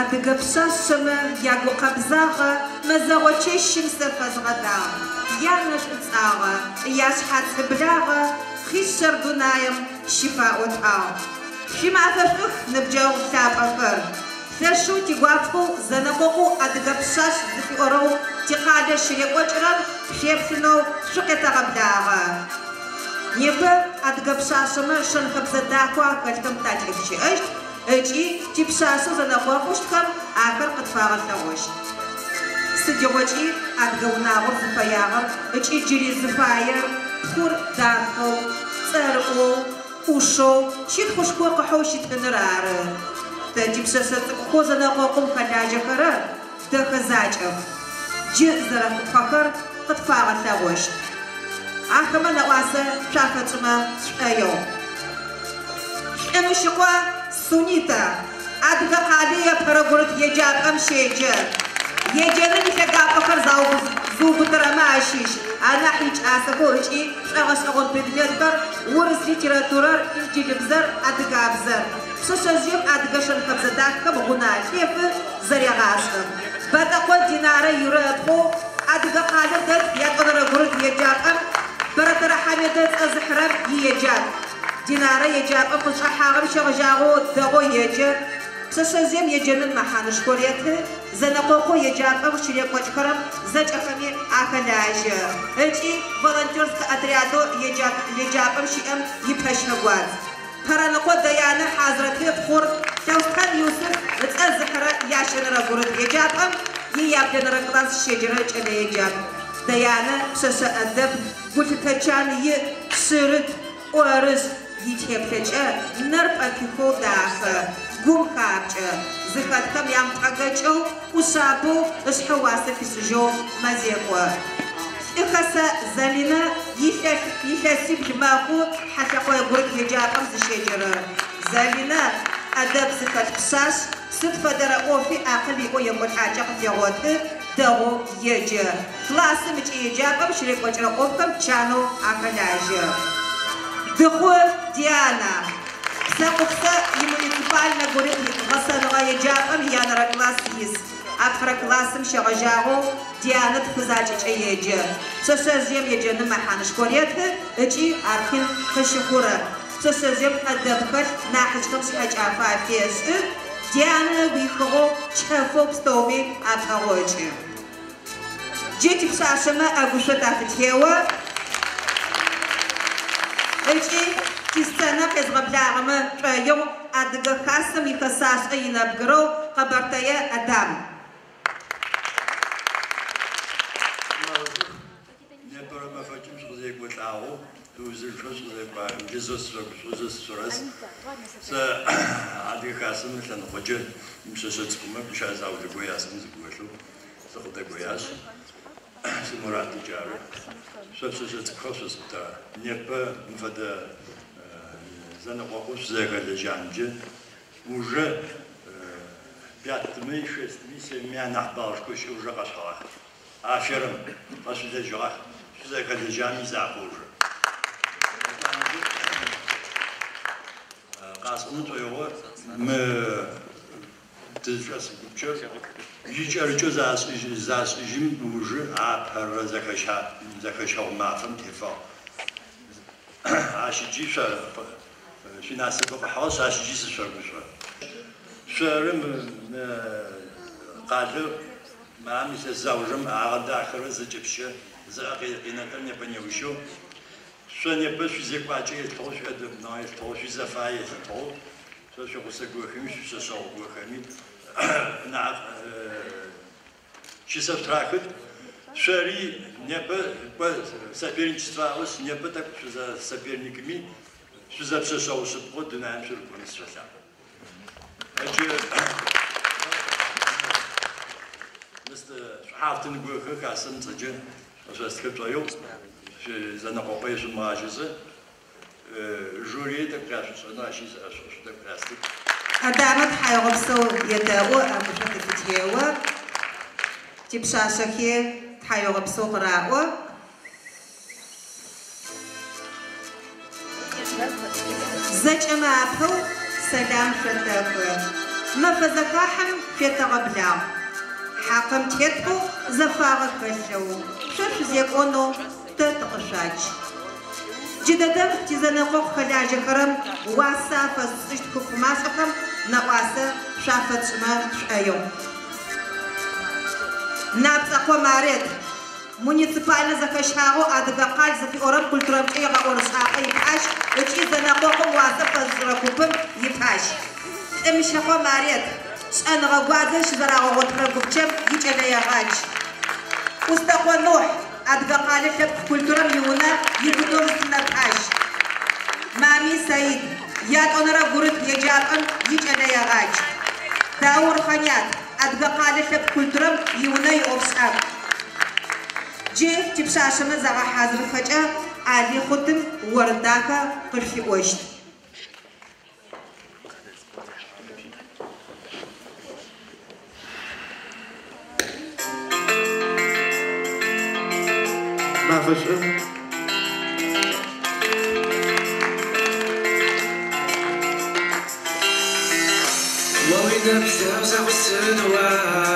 أدقبشا شما ياقو قبزاغا مزاوتشي شمسر فزغدا يانش اتاغا ياش حات بلاغا خيشر دونايم شفاء وتاغ شما أفرخ نبجاو ساب أفر ثرشو تيقواتخو زنقوقو أدقبشاش زفي أورو تقادة شريق وجرم شيبسنو شقيتا غبلاغا نيبا أدقبشا شما شن خبزة داكوا كالتم تاجيك شيئش اجي تبشاسو زنقوقوش تكم آخر قد فاغل نوش سديوجي أدقوناغر زفاياغر اجي جري زفاير خور داخو سرقو وشو شيت خوشكو قحوشي تنرار تجيب شاسة خوزنا قوقم خداجة كرر تخزاجة جي زرق فكر قد فاغل نوش آخما نواسة شافتما شايو شانو شقوا سونيتا أدقى قادية برغورت يجاب أمشيجة يجرني فقا فكر زوب ترماشيش أنا حيج آسفو إجي شغس أغل بدليتكر ورس لتراتورر إنجي لبزر أدقى أبزر سوشازيوم أدقى شنخبزة داكا بغنا كيف زريا غاسم بدا قول دينارة يرادخو أدقى قادر دلت يدقى رغورت يجاب أم برطر حميدت أزحرم يجاب دينارة يجاب أم قلش أحاغم شغجاغو دغو يجاب سوشازيوم يجنن محانش كوريته زنقوقو يجاب أم شريق وجكرم زج أخمي أخلاجة إنتي فولنتيرز كأدريادو يجاب أم شيئم يبهش نقواد فرانقو ديانا حاضرته بخور توستان يوسف اتأزحرة ياشن رغورت يجاب أم ييابدن رقلاس شجرة جل يجاب ديانا سوشا أدب قلت تجان يسرد وارز يتهبتجا نرب أكيكو داخل قوم خارجة زخات كم يام تحقجو وصابو اسحواسة في سجو مزيقوا إخسا زلنا يحسب جماعو حتى قوي قرق يجاب أمز الشجرة زلنا أدب زخات قصاص صدفة درقو في أقل يقو يقول حاجة قد دغو يجا خلاص مش يجاب أم شريك وجرى قوكم كانوا أقلاجة دخول ديانا سقفت يمونيسيبالنا قريب غسل غاية جابم يانا ركلاس يس أفر كلاسم شغجاغو ديانا تفزاجة يجا سوسازيم يجن محانش كوريته اجي أركن خشخورة سوسازيم أدبكت ناحش خمس أجافا فيس ديانا بيخو شافو بستومي أفهوجي جيتي بساشما أقوشة تافتيوا اجي تستنى كذب بلعمة يوم أدقى خاصم يخصاص أين بقرو قبرتيا أدم. نبرة ما فاتم شغلك بتلاعو توزيل شغلك بعد جزء سرس أدقى خاصم مثلا خجل مش شتكم مش عايزاو تقوياس مزقويلو تاخد تقوياس سمرات تجارة شتكم شتى نبى مفدا زنقوقوش زاغا لجانجي уже 5-ми, 6-ми, 7-ми анахбалш куши уже qashqara. Ашерым, башыда жуға, заغа лежани зақу уже. Qasını toyuğu, mı tezgası gupçör, yicərçö zasıjim уже apara zakashaq mafım tefa. Aşıcı في ناس بقى حواس عاش جيس الشرب شرم قالوا ما عم يتزوجم عقد آخر زجبشة زاقينا كنا بنيوشوا شو نبى شو زي قاعدة يتطوش هذا بناء يتطوش زفاية يتطوش شو قصة خميس شو سوى خميس نعم شو سبتراكد شري نبى سافرين تسافرس نبى تك شو سافرين كمي شو زبشة شو سبقت نعم شو الكونس شو أجي مثل حافظ نقول خك عسن تجي عشان سكبت يوم شو زنا قبيش الماجزة جوري تكراش أنا شيء شو تكراسك هدامت حيغبسو يداو أمشك تجيوا تبشاشكي حيغبسو قراءو زج مابو سلام شتاكو مفزكاحم في تغبلا حاكم تيتو زفاغ كشو شش زيكونو تتقشاج جددم تزنقوق خلاج كرم واسا فزشت كفماسكم نواسا شافت شما شايو نابتقو مارد مونيسيبالنا زكشاغو ادغاقال زكي اورم كولتورم ايغا اورساقي يباش وشي زنقوق واسا فزركوبم يباش امشقو مارد انا غوازش زراغو وتركوبچم يجنا يغاج استقو نوح ادغاقال لب كولتورم يونا يبدون سنباش مامي سعيد ياد اونرا غورت يجاقن يجنا يغاج داور خانيات ادغاقال لب كولتورم يونا يوبساب جي تبشاشمه زغا حاضر فجأة عادي خدم ورداكا قرفي وشت ما فشل وين بزاوزة والسنواس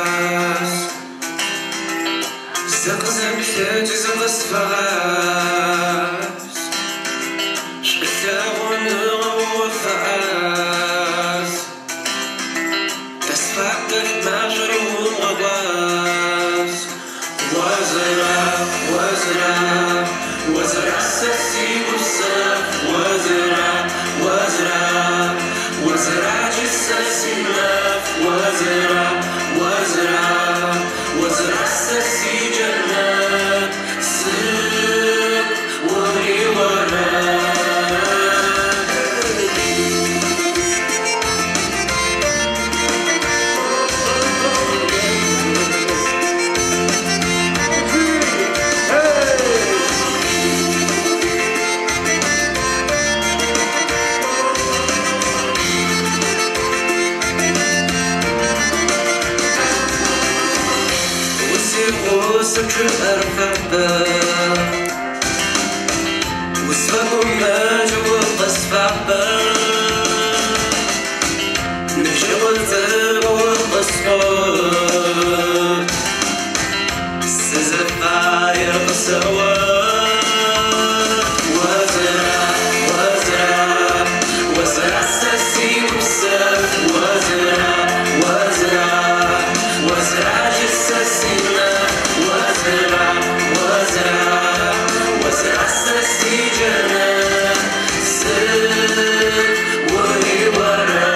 زقزم كاجز غصفاس شبثاون وفاس تسفاق الماجر والغواس وزرع وزرع وزرع السسي والسف وزرع وزرع وزرع جسسي النف وزرع وزرع وزرع السسي جنات سر وري ورا وسك أرفع وسفكم ما جوا الصفع نشغل زر والصفار سزفا يرقصوا وزرع وزرع وزرع السسي والسف وزرع وزرع وزرع جسسي وزرع وزرع وزرع السسي جنات سر وري ورا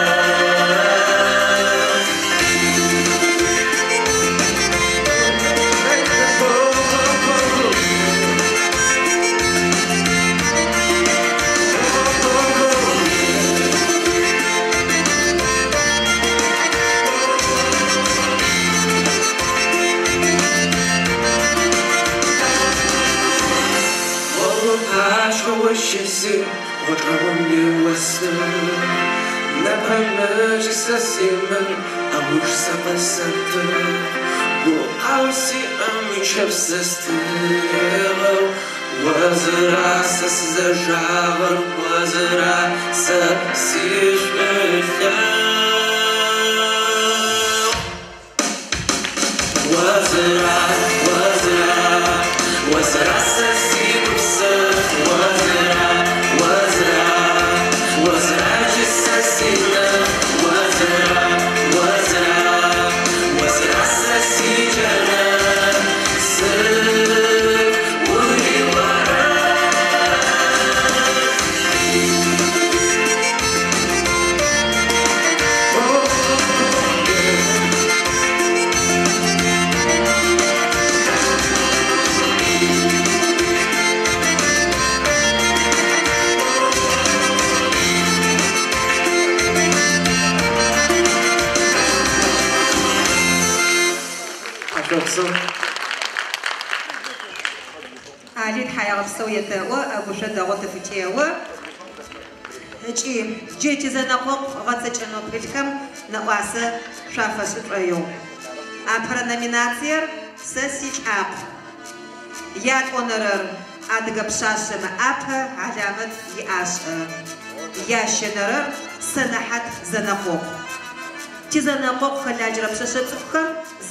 وشيسي وطروني وسط نبهنا جسسي من أموش سقسط وقاوسي أمي شبسست وزرع سس زجاغر وزرع سسيش بخير وزرع وزرع وزرع سسي بسف وزرع وزرع وزرع جسسي وزرع وزرع وزرع سسي جنات سر وري ورا عادي حياة بسوية أبو شدة غطفتية جيتي زنقوق غتسجنو بلكم نقاسة شافة ستريو أبرا نوميناتير سسيج أب ياد أونرر أدغب شاشم أب علامة ياش ياشنرر سنحت زنقوق تزنقق خلاجرة بسشتفكم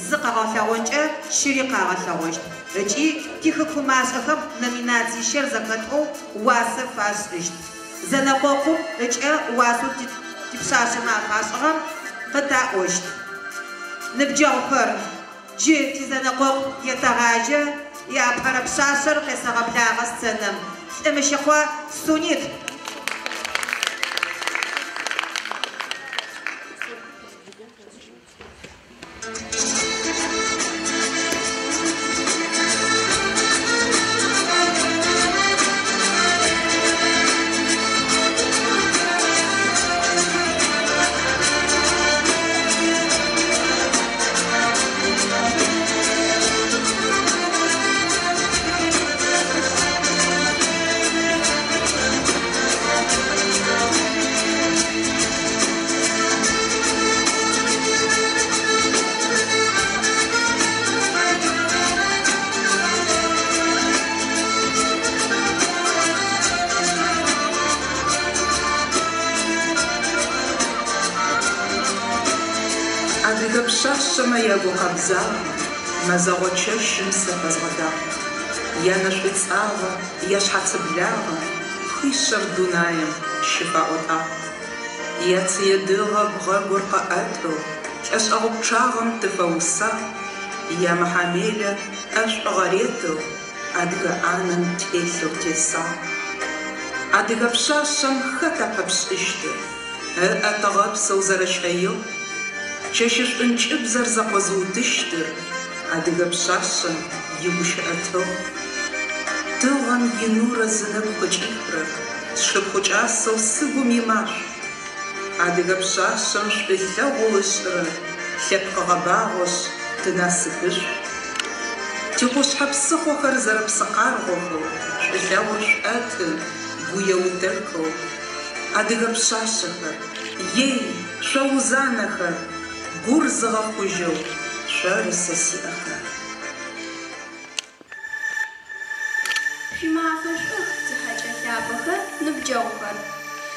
زقا غلوانجة شريقا غلوانج رجي تيخكو ماسكم نميناتي شير زكتو واسف فاسرشت زنققم رجع واسو تبساشا مع خاشغم قطع وشت نبجوخر جي تزنقق يتغاجة يا بحر بساشر قيسا غبلاغ السنم امشيخوا سونيت Шашама ягу қабза, мазаго чешім сапазғада. Яна швецава, яшхацыблява, хишар дунаем шифаота. Яцыедыға бұға горқа әту, әш ағыпчағым тыфауса. Я махамеля әш ағарету, адыға анын тесу теса. Адыға пшашам хата папшышты, әтағап саузарашайу. Чешешь инчибзар запазутыштыр, адыга пшашам ебушаату. Тылган енура зынып хочипрак, шып хочасау сыгу мимаш. Адыга пшашам шпеля голышры, хепкагабагош тынасыхыш. Тихош хапсыхохар зарапсакаргоху, шпеля гош әты гуяутырку. Адыга пшашахар, ей шаузанахар, Гурзага хужу, шары сосиаха. Шимафашах захача хябаха набджоухар.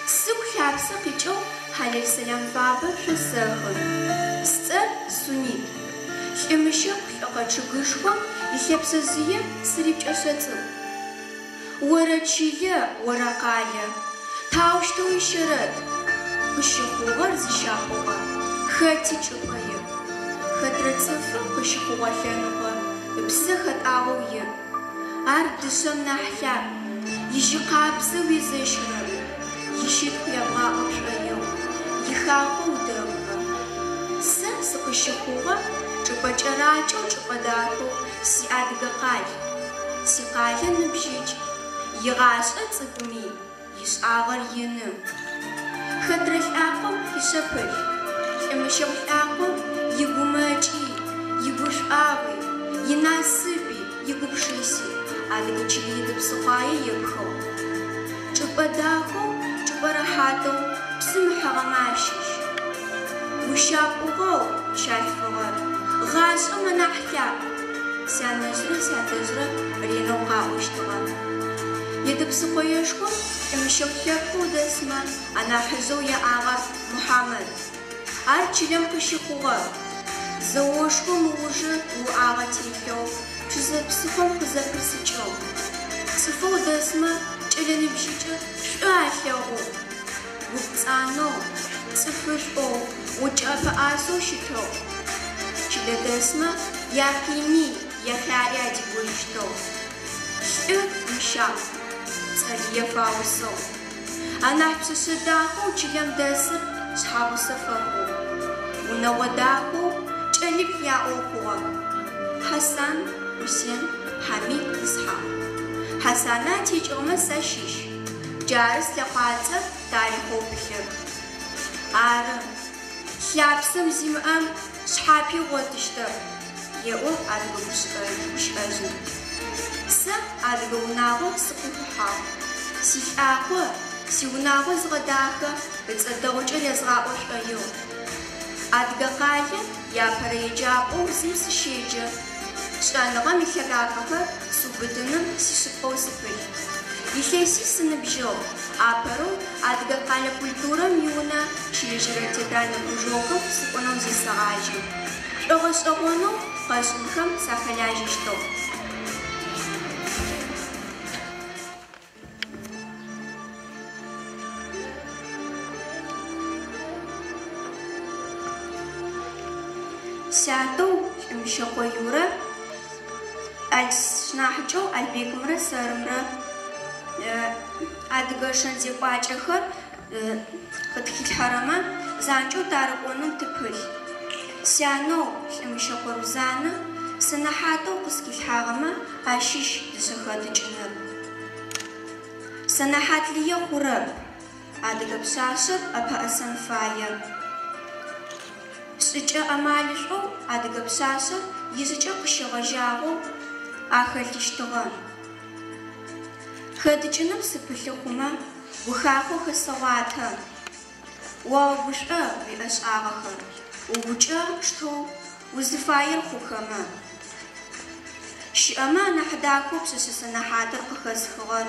Сук хябса кичо халил салям фаба шасахар. Сцар сунит. Шимышак хакачугышхам и хепсазия срипчашацу. Уарачия, уаракая. Таушто ишарат. Ушихугар зишахугар. Хэти чупая, хэтрацифа пышхугашенуга, псыхат ауя, ар дышам нахля, ежикапсы визешрам, ежикуяма обшаю, ехахудамга. Сам сакушихуга, чупачарачо чупадаку, си адгакай, си кая набжич, егаша цигми, еш агар еным. Хэтрах аком хишапыр. Мышевляку, егумачи, егушавы, енасыпи, егупшиси, адыгачили псухая ебхо. Чупадаку, чупарахату, псымхагамашиш. Ушапугау, шальфугар, гашам нахля. Сянажры, ренуга уштугар. Едыпсухаешку, мышевляку десма, анахазуя агар Мухаммад. Арчилям кашихуга, заошку мужа у агатикё, чизапсихом хазаприсичо. Цифу десма, челенебжича, шуахягу. Гупцано, цифышо, учафа асо шито. Чиле десма, яхими, яхаряди гуишто. Шу мша, царья фаусо. Анахпсишидаху чилям десыр, шхабу сафаху. Унавадаку чалик яохуа. Хасан, Хусен, Хамид, Исхак. Хасана тичома сашиш. Джарс лякаца тариху бихир. Ара. Хляпсам зимам шхапи готыштыр. Еу адгу бушкажу. Са адгу унагу сыкуху. Сифаку, сиунагу згадаха, бецадагуча лезгаошаю. Адгакаля я пареджапу зимсшеджа. Шаныга михагакаха субыдыным сишипосыпы. Ихеси сыныбжо, апэру адыгэ къалэ культурэм иунэ щылэжьэрэ театральнэ кружокым сыкӏонэу зесэгъажьэ. Шӏогъэ-шӏэгъонэу къэшӏынхэм сахэлажьэщтыгъ. Сятэу Лӏымыщэкъо Юрэ сшынахьыкӏэу Альбекымрэ сэрымрэ адыгэ шэнзекӏуакӏэхэр къытхилъхьэрэмэ занкӏэу тарыкӏонэу тыпылъ. Сянэу Лӏымыщэкъо Рузанэ сэнэхьатэу къысхилъхьагъэмэ ащыщ дышъэхэтыкӏыныр. Сэнэхьат Лые хъурэп, адыгэ пшъашъэр ӏэпэӏэсэн фае. Шӏыкӏэ ӏэмалышӏоу адыгэ пшъашъэр ижъыкӏэ къыщегъэжьагъэу ахэлъыщтыгъэ. Хэтыкӏыным сыпылъыхъумэ гухахъоу хэсэгъуатэ. Уэгушӏо уиӏэшӏагъэхэр, угукӏэ штэу узыфаер хъухэмэ. Щыӏэмэ анахь дахэу пшъэшъэ-сэнэхьатыр къыхэсхыгъэр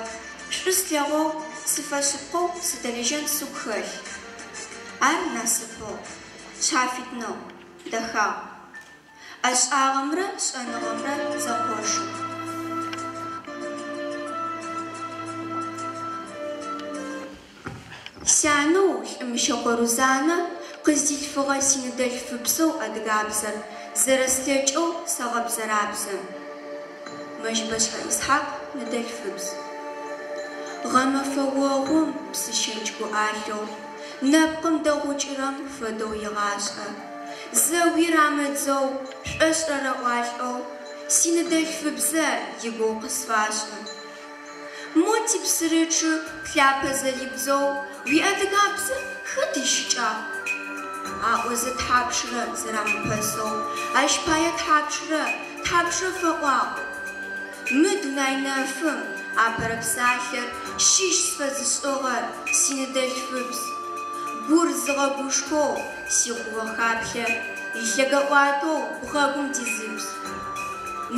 шӏу слъэгъоу сыфэшъыпкъэу сыдэлэжьэн сыгу хэлъ. Ар насыпыгъ, шъхьафитнэу, дэхагъ. Ӏэшӏагъэмрэ шӏэныгъэмрэ зэкъошых. Сянэу Лӏымыщэкъо Рузанэ къыздилъфыгъэ синыдэлъфыпсэу адыгабзэр зэрэслъэкӏэу сэгъэбзэрабзэ. Мэжбэшъхьэ Исхьакъ ныдэлъфыбз. Гъэмэфэ огъум псыщэкӏ гуӏалъэу, нэпкъым дэгъукӏырэм фэдэу игъашӏэ. Зэуи рамэдзэу шӏошӏрэрэ ӏуалӏэу синыдэлъфыбзэ игоу къысфашӏы. Мо типсырычы лъапэ зэрибдзэу уиӏадыгабзэ хэт ищыкӏагъ? Аӏо зэтхьапшрэ зэрамыпэсэу, ащ пае тхьапшрэ фэӏуагъ. Мы дунай нэфым апэрэ псалъэр щищ сфэзышӏыгъэр синыдэлъфыбз. Гур зыгъэгушхоу сигъугъэ хаплъэ, илъэгъэӏуатэу бгъэгум дизыбз.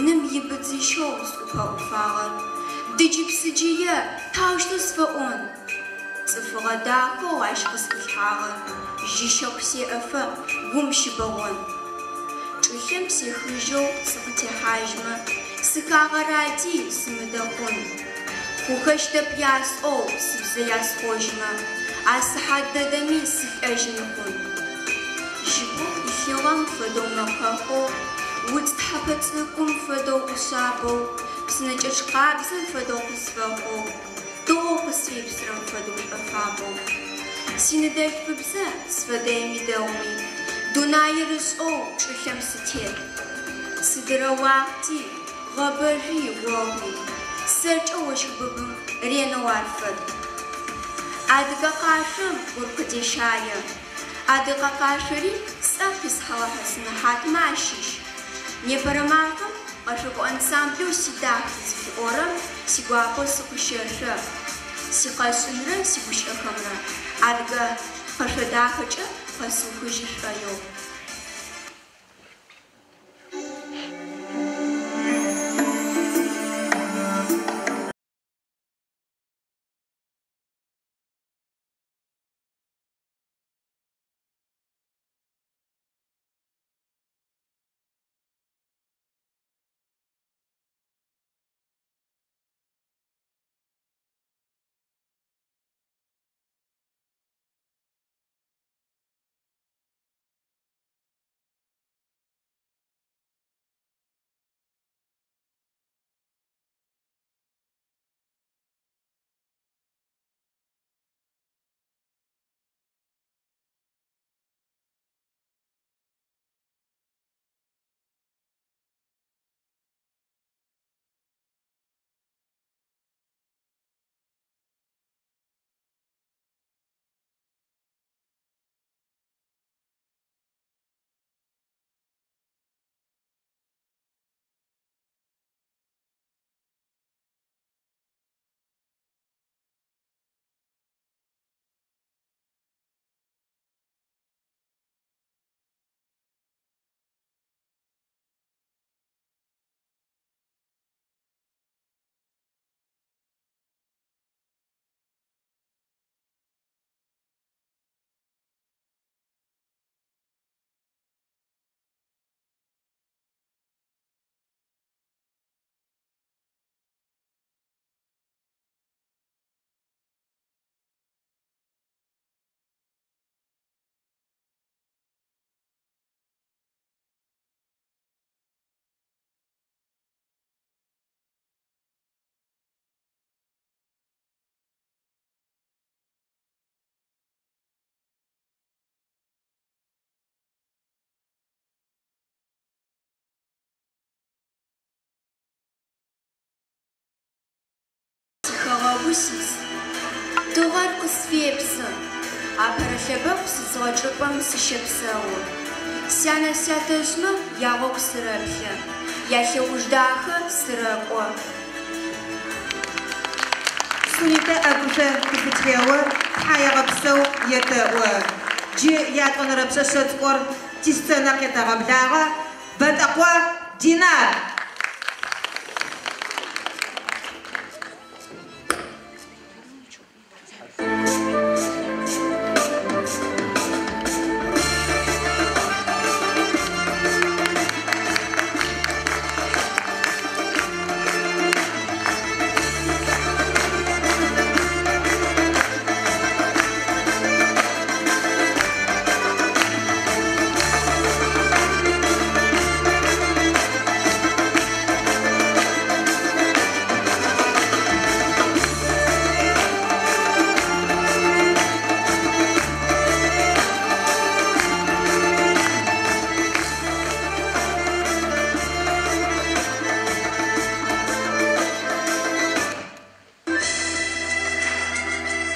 Ным ибыдзыщэу сӏупэӏуфагъэр, дыджы-псыджые тхьаущтэу сфэӏон. Цӏыфыгъэ дахэу ащ къысхилъхьагъэр, жьищэу сеӏэфэ гум щыбэгъон. Чӏылъым сехыжьэу сыкъытехьажьмэ, сыхагъэради сымыдэхъун. Хухэщтэп ясӏэу сыбзэ ясхъожьмэ, асыхьат дэдэми сылӏэжьын хъун. Жьыбэу илъыгъэм фэдэу мэкъэхъоу, удз тхьэпэ цӏыкӏум фэдэу ӏушъабэу, псынэкӏэчъ къабзэм фэдэу къысфэхъоу, дэгъоу къысфепсырэм фэдэу шӏофабэу. Синыдэлъфыбзэ сфэдэйми дэгъуми, дунаир ышӏэу чӏылъэм сытет. Сыдырэ уахъти, гъэбэжъуи уэгъуи, сэркӏэ ощхыбыбым ренэу ар фэд. Адыгэ къашъом гур къыдещае. Адыгэ къашъори цӏэ къисхьыгъэхьэ сэнэхьатымэ ащыщ. Непэрэ мафэм къэшъокӏо ансамблэу сидах зыфиӏорэм сигуапэу сыкъыщэшъо. Сикъэшӏынрэ сигущыӏэхэмрэ адыгэ къэшъо дахэкӏэ къэсыухыжьышъоеу. Augustus. Doğar kısfiyepsi. Aparashabam sızğaçıpam sışepsağı. Сяна сятышмы ягъоку сырыплъы. Ялъэуждахэ сырыкӏо. Сунитэ ӏэгушъо къыфытео тхьаегъэпсэу етэӏо. Джы ятӏонэрэ пшъэшъэ цӏыкӏор тисценэ къетэгъэблагъэ Бэтӏэкъо Динар.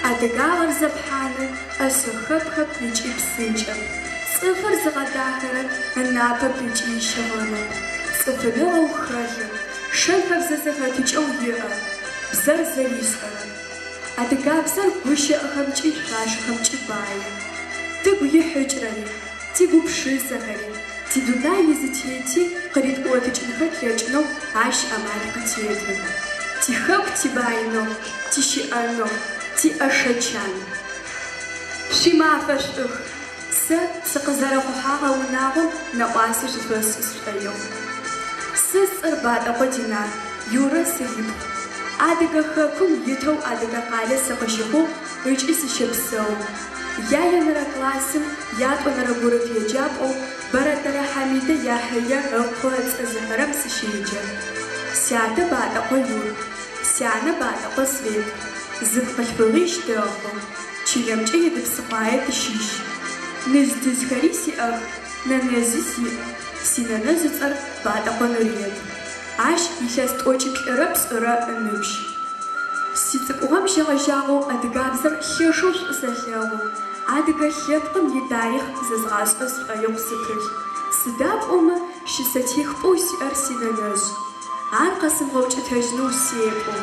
Адыгагъэр зэпхьаныр ӏэшъэхэпхэп ыкӏи псынкӏэм. Цӏыфыр зыгъэдахэрэр ынапэп ыкӏи ищыгъэмэ. Цӏыфыныгъэу хэлъыр, шэнхэм зэзэхэтыкӏэу иӏэ, бзэр зэришӏэрэ. Адыгабзэр гущыӏэхэмкӏи шъуашэхэмкӏи баи. Тыгу ихьыкӏрэри, тигупшысэхэри, тидунай изытети къыритӏуотыкӏынхэр лэкӏынэу ащ амал къытеты. Тихэку тибаинэу, тищыӏэнэу, тиӏэшэчан. Шъуимафэ шӏух. Сэ сыкъызэрэхъухьагъэ унагъом нэӏуасэ шъуфэсӏу сшӏоигъу. Сэ сцӏэр Бэтӏэкъо Динар, Юрэ сыипхъу. Адыгэ хэкум итэу адыгэ къалэ сыкъыщыхъугъ ыкӏи сыщэпсэу. Яенэрэ классым ятӏонэрэ гурыт еджапӏэу Бэрэтэрэ Хьамидэ яхьые ыкъо ыцӏэ-зыхэрэм сыщеджэ. Сятэ Бэтӏэкъо Юр, сянэ Бэтӏэкъо Свет. Зыпкъылъфыгъищ дэгъу, чылэмкӏэ едыпсыкъуае тыщищ. Ныздызхэри сиӏэх, нэнэзы сиӏ. Синэнэз ыцӏэр Бэтӏэкъо Нурыет. Ащ илъэс тӏокӏи плӏырэ пшӏырэ ыныбжь. Сицӏыкӏугъэм щегъэжьагъэу адыгабзэр лъэшэу шӏусэлъэгъу. Адыгэ лъэпкъым итарихъ зэзгъашӏэ сшӏоигъу сыпылъ. Сыда пӏомэ щысэтехпӏэу сиӏэр синэнэжъ. Ар къэсымгъэукӏытэжьынэу сепӏо.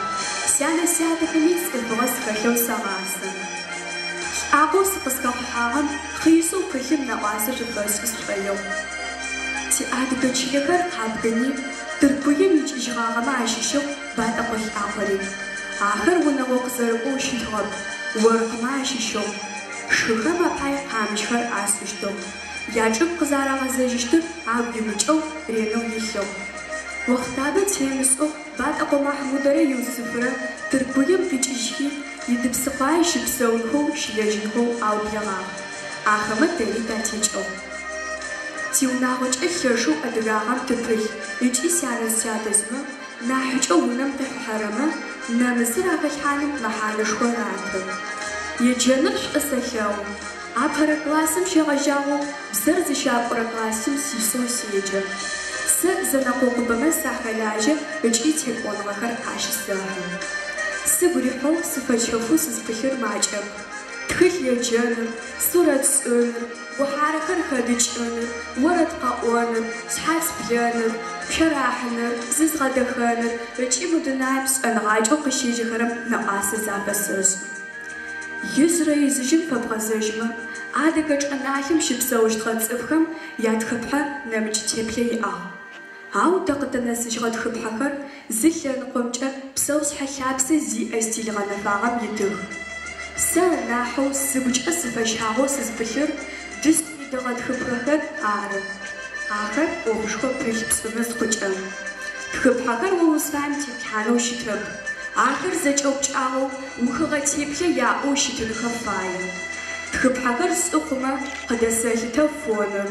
Сянэ сятэхэми цӏыфыгъэ сыхэлъэу сэгъасэ. Лӏагъэу сыкъызхэхъухьагъэм хъисэу пылъым нэӏуасэ шъуфэсӏу сшӏоигъу. Тиадыгэ чылэхэр къабгэни тыркуем икӏыжьыгъагъэмэ ащыщэу Бэтӏэкъо лӏагъэри. Ахэр унэгъо къызэрыкӏоу щытыгъэп, оркъымэ ащыщэу. Шыхэм апай къамыжьхэр асыщтэу. Ячӏыгу къызарагъэзэжьыщтыр агу имыкӏэу ренэу илъэу. Уахътабэ темысӏэу Бэтӏэкъо Махмудэрэ Иусыфрэ тыркуем къикӏыжьхи идыпсыкъуае щыпсэунхэу щылэжьынхэу аублагъагъ. Ахэмэ тэри татекӏэу. Тиунагъокӏэ лъэшэу адыгагъэм тыпылъ ыкӏи сянэ-сятэзмэ нахьыкӏэ унэм тэхьхьэрэмэ нэмысыр афэлъхьаным мэхьанэшхо раты. Еджэныр шӏусэлъэгъу. Апэрэ классым щегъэжьагъэу бзэр зыщапӏорэ классым сисэу седжэ. Сэ зэнэкъокъубэмэ сахэлажьэ ыкӏи текӏоныгъэхэр къащысэхы. Сыгу рихьэу сыфэчъэфу сызпылъыр макӏэп. Тхылъ еджэныр, сурэт сӏыныр, гухьарэхэр хэдыкӏыныр, орэд къэӏоныр, шъхьац блэныр, пшъэрахьыныр, зызгъэдэхэныр ыкӏи мы дунаим шӏэныгъакӏэу къыщеджэхэрэм нэӏуасэ зафэсэшӏ. Изрэ изыжьым фэбгъэзэжьмэ, адыгэ чӏыналъэм щыпсэущтгъэ цӏыфхэм ятхыпхъэ нэмыкӏ теплъэ иӏагъ. Ау тэ къытэнэсыжьыгъэ тхыпхъэхэр зы лъэныкъомкӏэ псэушъхьэ лъапсэ зиӏэ стил гъэнэфагъэм итых. Сэ нахьэу сыгукӏэ сыфэщхьагъэу сызпылъыр дыстым идэгъэ тхыпхъэхэр ары. Ахэр ӏофышхо пылъ пшӏынэ зыхъукӏэ. Тхыпхъэхэр о узфаем теплъхьанэу щытырэп. Ахэр зэкӏэупкӏагъэу ухыгъэ теплъэ яӏэу щытынхэ фае. Тхыпхъэхэр сӏыхъумэ къыдэсэлъытэу фоныр.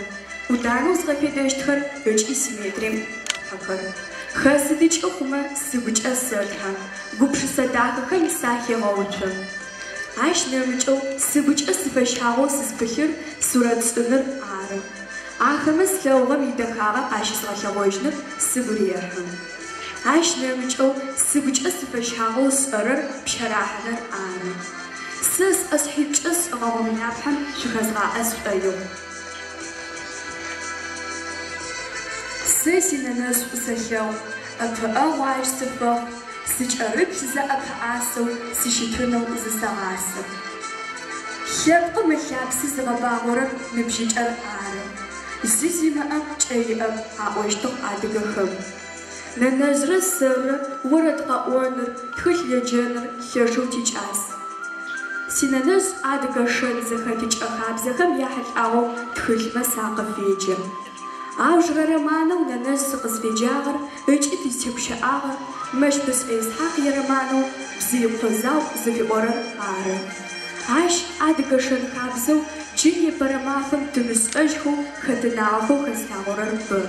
Уданэу згъэфедэщтхэр ыкӏи симметрием тхыпхъэхэр. Хэсыдыкӏэ хъумэ сыгукӏэ сэлъхьэ. Гупшысэ дахэхэм сахегъэуцо. Ащ нэмыкӏэу сыгукӏэ сыфэщхьагъэу сызпылъыр сурэт сӏыныр ары. Ахэмэ слъэгъугъэм идэхагъэ къащызгъэлъэгъожьыныр сыгу рехьы. Ащ нэмыкӏэу сыгукӏэ сыфэщхьагъэу сшӏэрэр пщэрахьэныр ары. Сэ сӏэсхьипкӏэ сӏыгъэгъом напхъэм шъухэзгъаӏэ сшӏоигъу. Сэ синэнэжъ сэлъэгъу, ӏэпыӏэ гъуаж сыфэхъу, сыкӏэрыплъ зэӏэпыӏасэу сыщытынэу зысэгъасэ. Лъэпкъым ылъапсы зыгъэбагъорэр ныбжьыкӏэр ары. Зы зимыӏэм кӏэ иӏэп аӏощтыгъ адыгэхэм. Нэнэжърэ сэрэ орэд къэӏоныр, тхылъ еджэныр лъэшэу тикӏас. Синэнэжъ адыгэ шэн зэхэтыкӏэ хабзэхэм яхьылӏагъэу тхылъмэ сакъыфеджэ. Аужрэ романэу нэнэжъ сыкъызфеджагъэр ыкӏи тызтепщыӏагъэр Мэщбэшӏ Исхьакъ ироманэу «Бзыикъо зау» зыфиӏорэр ары. Ащ адыгэ шэн хабзэу джы непэрэ мафэм тымышӏэжьхэу хэтынагъэхэу хэслъагъорэр бэ.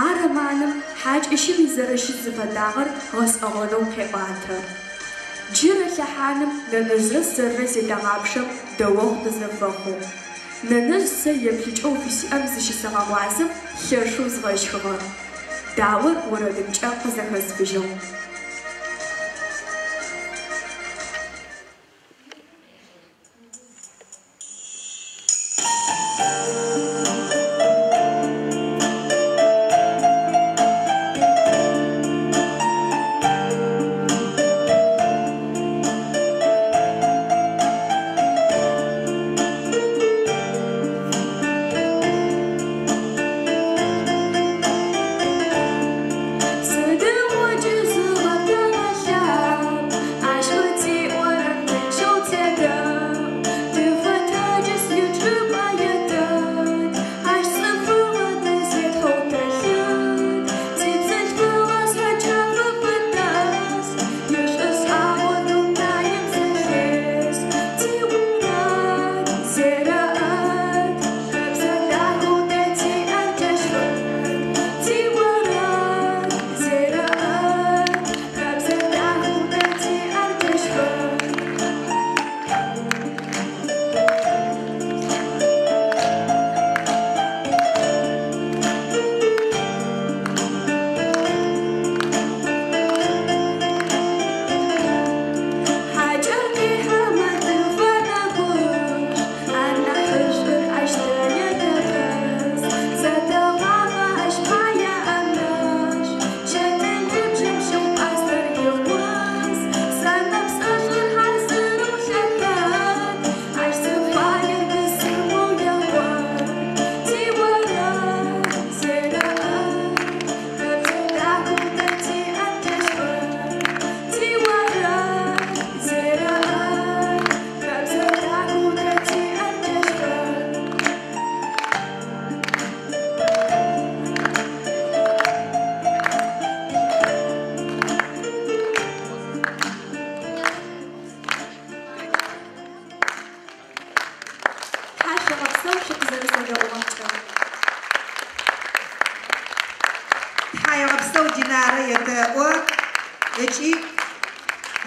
А романым хьакӏэщым изэрэщыт зыфэдагъэр гъэсӏэгъонэу къеӏуатэ. Джырэ лъэхьаным нэнэжърэ сэррэ зедэгъапшэм дэуэгъу тызэфэхъу. Нэнэжъ сэ еплъыкӏэ офисиӏэм зыщысэгъэгъуазэм лъэшэу згъэшхыгъэ. Дауэр орэдымкӏэ къызэхэсфыжьыгъ.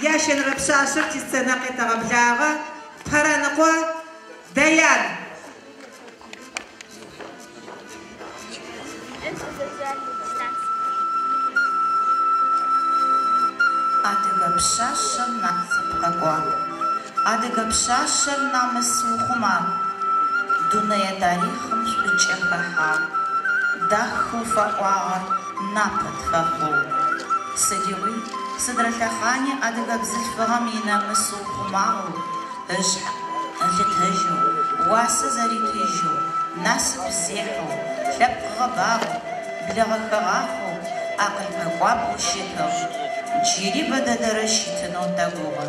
Яшен рапшашер тисцена қетағабляға, паранықва Даян. Адыгапшашер нахцыпқагуа, адыгапшашер намысухума, Дуная тарихым шучехаха, даху фаquağa напытфаху. Садиуи, садрахахани адыгабзыльфыгъам инамысухумагъу, лытыжьу, уасэ зэритыжьу, насып зехьу, лъэпкъгъэбагъу, блэгъэхэгъахъу, акъылпэкӏуапӏэу щытыгъ. Джыри бэдэдэрэ щытынэу дэгугъэ.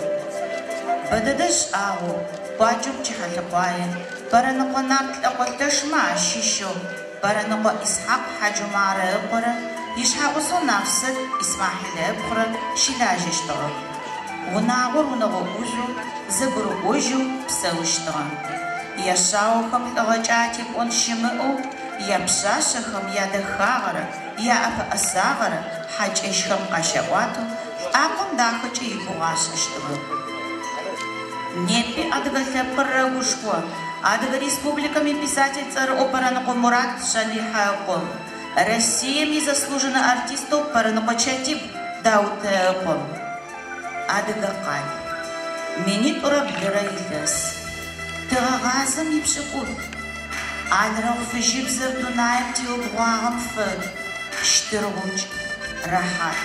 Бэдэдэ шӏагъэу, къуаджэм пкӏыхьэлъыкъуае, Бэрэныкъо Нарт лӏэкъолътэшмэ ащыщэу, Бэрэныкъо Исхьакъ Хьэджумарэ ыкъорэ, ишъхьаӏусэу Нафсэт Исмахьил ыкъорэ щылажьэщтыгъэх. Унагъор унэгъоӏужъу, зэгурыӏожьэу псэущтыгъэ. Яшъаохэм лӏыгъэкӏэ атекӏон щымыӏэу, япшъашъэхэм ядэхагъэрэ, яӏэпыӏэсагъэрэ хьакӏэщхэм къащэӏуатэу лӏакъом дахэкӏэ игугъашъэщтыгъэх. Непи адыгэ лъэпкъыр рэгушхо, Адыгэ Республикэми писатель цӏэрыӏо Бэрэныкъо Мурат Шалихьэ ыкъо, Россием незаслуженный артисту Паранокочатип Даутеопом. Адыгакаль. Минит ураблера илес. Тырагазам ипшикут. Адрах фыжиб зердунаем тиобуагам фыр. Штыргуч. Рахат.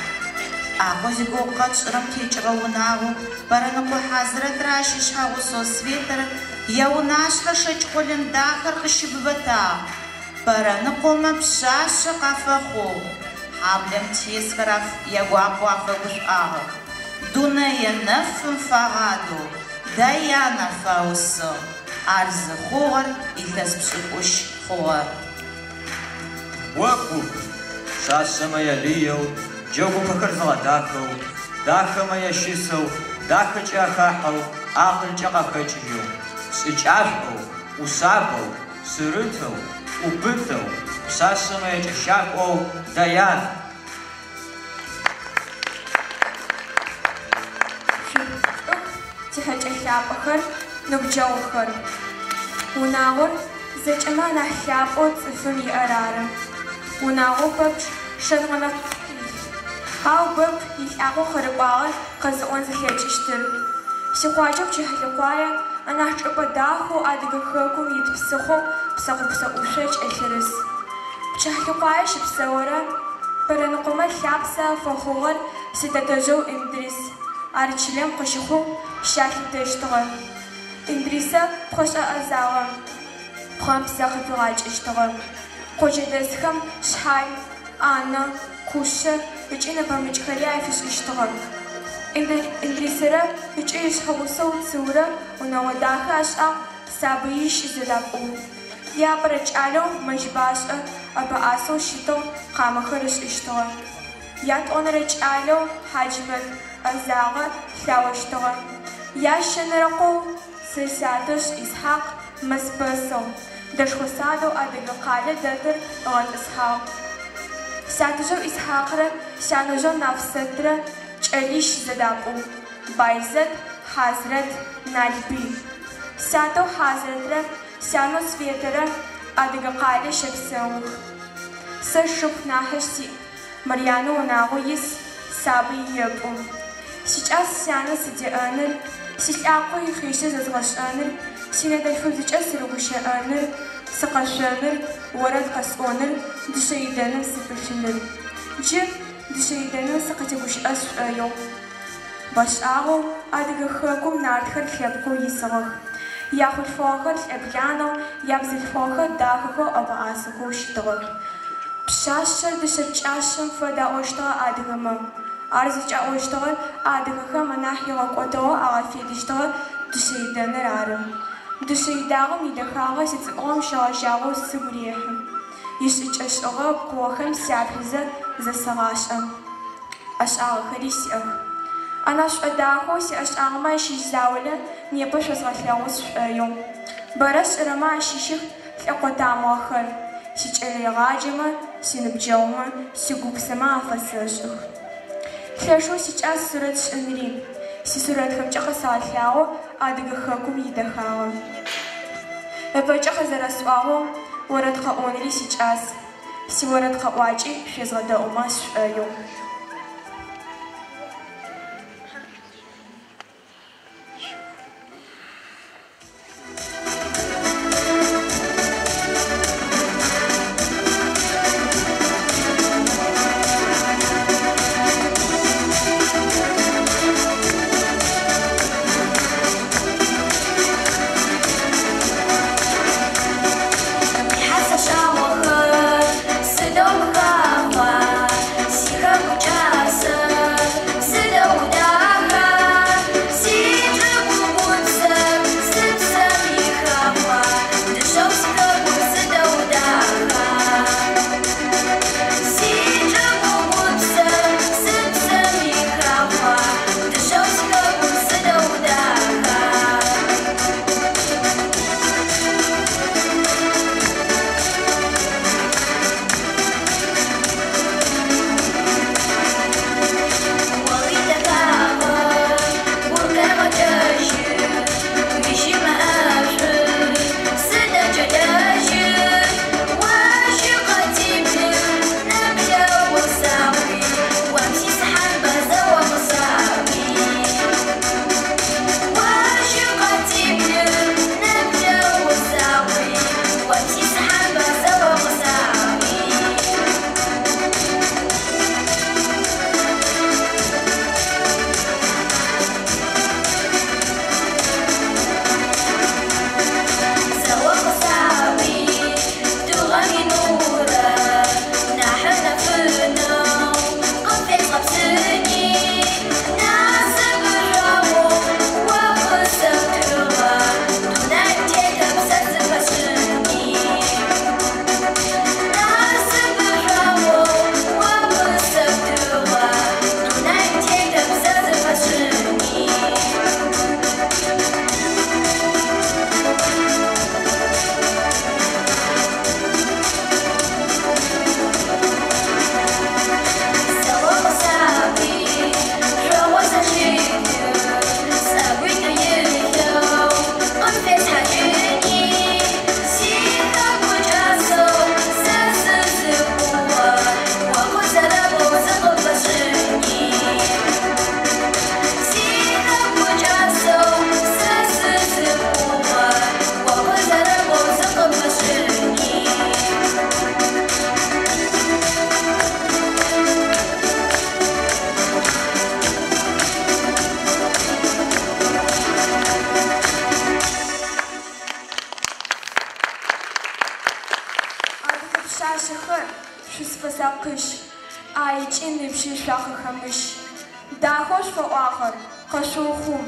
Ахози гокач рамтечга унагу. Параноко хазрат рашиш хагусо светер. Я унашха шачколен дахар хшибвата. Параноко мапшаша кафахо. Хаблем тискараф ягуапуафа гушага. Дуная нафм фагаду. Даяна фаусо. Арзы хор и ласпшикуш хор. Уаку. Шаша моя лиел. Джогу пахарзаладаху. Даха моя шису. Даха чахаху. Ахл чахахачью. Сычашку. Усабу. Сырыту. Убыту. Шаша моя чашаку. Даян. Тихачахляпахар, нубджаухар. Унагор зачама нахляпо цифри арара. Унагор бабч шанганак. Хау баб ихаго харбагар казон захячиштер. Сихвачок чихляквая, анахчапа даху адыгахаку итпсахо, псахупса ушеч эхерес. Пчахляквая шипсаора, паранокома хляпса фахогар ситатажо индрис. Арчлем кошиху шахитештга. Индриса хоша азава. Хамсах флагачештга. Кожедесхам шхай ана куша ичина памичхария фишиштга. Индрисера ичиш хабусо цура унаwaдаха аша сабиш зелапу. Я парачало мажбаша аба асо шито камахариш иштга. Ят онрачало хаджмат Азага Хляваштага. Яшенраку Сесятуш Исхак Маспасо. Дашхусаду Адыгакале Датыр Ган Исхак. Сятужо Исхакра Шанужо Навсетра Чалиш Задапу. Байзет Хазрет Нальби. Сято Хазретра Сяно Светера Адыгакале Шепсаух. Сашук Нахашти Марьяну Нагуис Саби Епу. Сейчас сяна сидианер, силяпой хища зазгашанер, синедальфу сейчас ругушанер, сакашанер, ворад касонер, душаиданер сипршинер. Джи душаиданер сакатигуш асшайо. Башаго адыгахакум надхар хлебку исагах. Яхут фохар эбляно, ябзил фохар дахаго абаасаго штагах. Пшашар душачашам фада оштага адыгама. Арзыча оштагар адыгаха манахига котого агафедиштага душайданер арым. Душайдага мидахага сицигом шагашаго сигурехым. Ишичашага кохым сяприза засагашам. Ашагахэри сиах. Анаш адахо си ашагама шизауля непа шазгатлягус шайом. Бараш рама шиших лакотамахар. Сичэлегажама, синыбджаума, сигупсама афасашых. Хлешу сейчас сурат шанри. Си сурат хапчаха саатлао, адыгахакум идахао. Эпачаха зарасуао, воратха онри сейчас. Си воратха уачи, шезгада умаш шайо. Сидом хава, сиха нипши шахахамыш. Дахош фоахар, кашухум.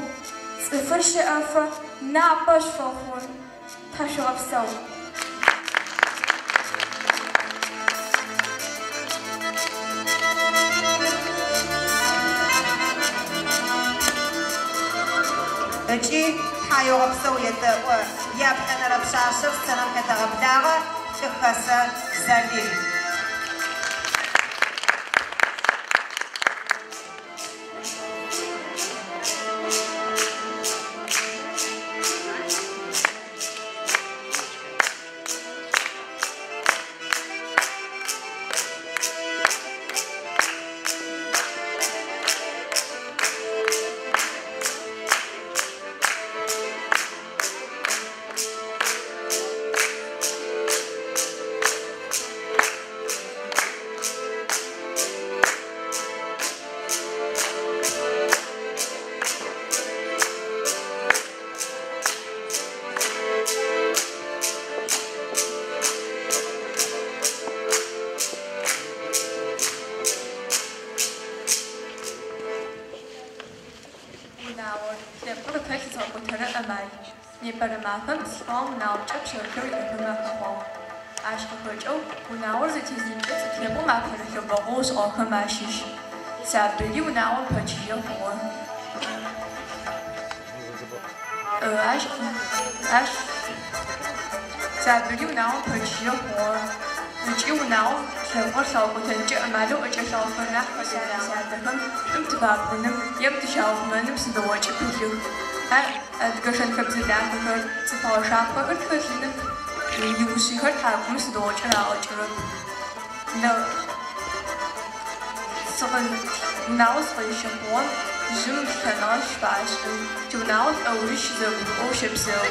Цифр шафа, напаш фохун. Ташуапсау. Ычи хайоапсау етеуэ. Япхэнэ рапшашев сэнэм хэтэгъэблагъэ тыхэсэ Залил. Непарымахым схом науча пшёркёр ихымахахом. Ашхыхычӏэу унагъор зэтезипкӏэ цӏыфлъэбгъум ахэрыхьыбэгъоу шӏохэм ащыщ. Сабыри унагъор пэчъые хъугъэ. Ащ сабыри унагъор пэчъые хъугъэ. Ыкӏи унагъор лъэпкъыр лъэгъукъутэнкӏэ ӏэмалэу ӏэкӏэлъэгъухэр нахь къэсятэхэм шӏум тыбапыным ем тыщагъумэным сыдыгъокӏы пылъых. Адыгэшэнхэбзэ дахэхэр цыфагъэшапхъэхэр тхэлъыным иушъихэр тхьакӏум сыдыгъокӏэ рагъэкӏырэп. Унагъо сыкъыщыхъугъэм жьым лъэныгъэ щыфашӏы. Тиунагъо лӏэурыщ зэгурыӏоу щэпсэу.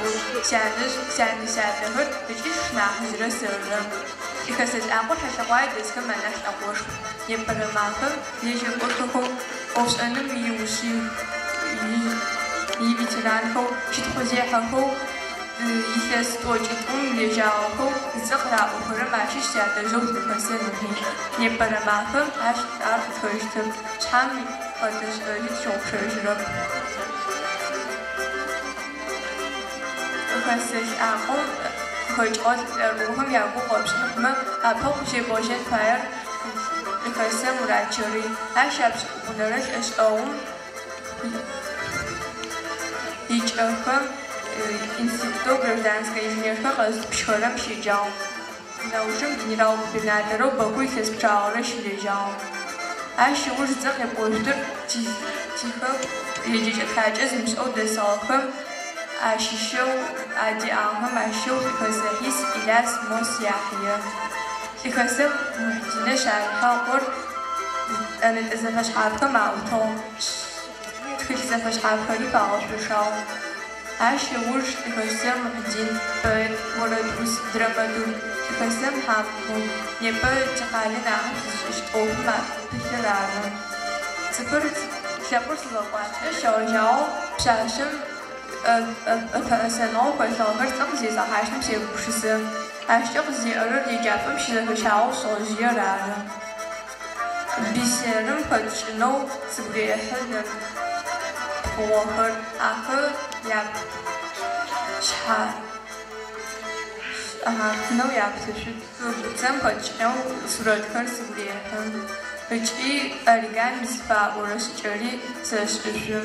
Сянэ-сятэхэр ыкӏи шнахьыжьрэ сэрырэ. Ихэсэлӏакъор хьэлъэгъуае дэсхэм анахь лӏэгъошху. Непэрымахэм ежьэкӏорхэхэу ӏофшӏэным иушъих иветеранхэу щытхъузехьэхэу илъэс тӏокӏитӏум лэжьагъэхэу зы къыраӏохэрэм ащыщ сятэжьэу зыхэсэныхи. Непэрымахэм ащ ар тхэщтэп. Шъхьам къэтэжьыри тщыгъупшэжьырэп. Хэсэлӏакъом хэкӏгъэ лӏэругъэм ягу къэпшӏыхьмэ апэу къыщегъожьэн фаер ихэсэ Мурачэри. Ащ апшӏыкӏунэрэ лӏэшӏэгъум икӏэхэм институтэу гражданское инженерхэр къэзыпшхэрэм щеджагъ. Наужым генерал-губернаторэу Бэку илъэс пчъагъэрэ щылэжьагъ. Ащ ыуж зэ къепӏощтыр тихэку еджэкӏэ тхакӏэ зымышӏэу дэсыгъэхэм ащыщэу адиӏагъэхэм ащэу лъыхэсэ-Хьис, Илъас, Мос, Яхьые. Лъыхэсэ Мухьдинэ Шалихьэгъор ӏэнэтӏэ зэфэшъхьафхэм аӏутыгъ. Тхылъ зэфэшъхьафхэри фагъэшъошагъ. Ащ ыуж лъыхэсэ Мухьдин, поэт, орэдус, драматург, лъыхэсэ Мхьамбгъу. Непэ тикъалэ нахьыф зыщыщтӏофым пылъыр ары. Цыпыр лъэпкъыр сызэкъуакӏэ щэгъэжьагъэу пшъашъэм ӏэпэӏэсэнэгъэу хэлъэгъэхэр цӏэ къызезгъэхьащтым сегупшысэ. Ащкӏэ къызеӏэрэр еджапӏэм щызэхэщагъэу шӏэжъыер ары. Бисерым пэтчӏынэу сыгу рехьы хъугъэхэр. Ахэр шъхьахынэу яплъышъут. Цэм пэтчӏынэу сурэтхэр сыгу рехьы. Ыкӏи оригами зыфаӏорэ шӏыкӏэри сэшӏышъу.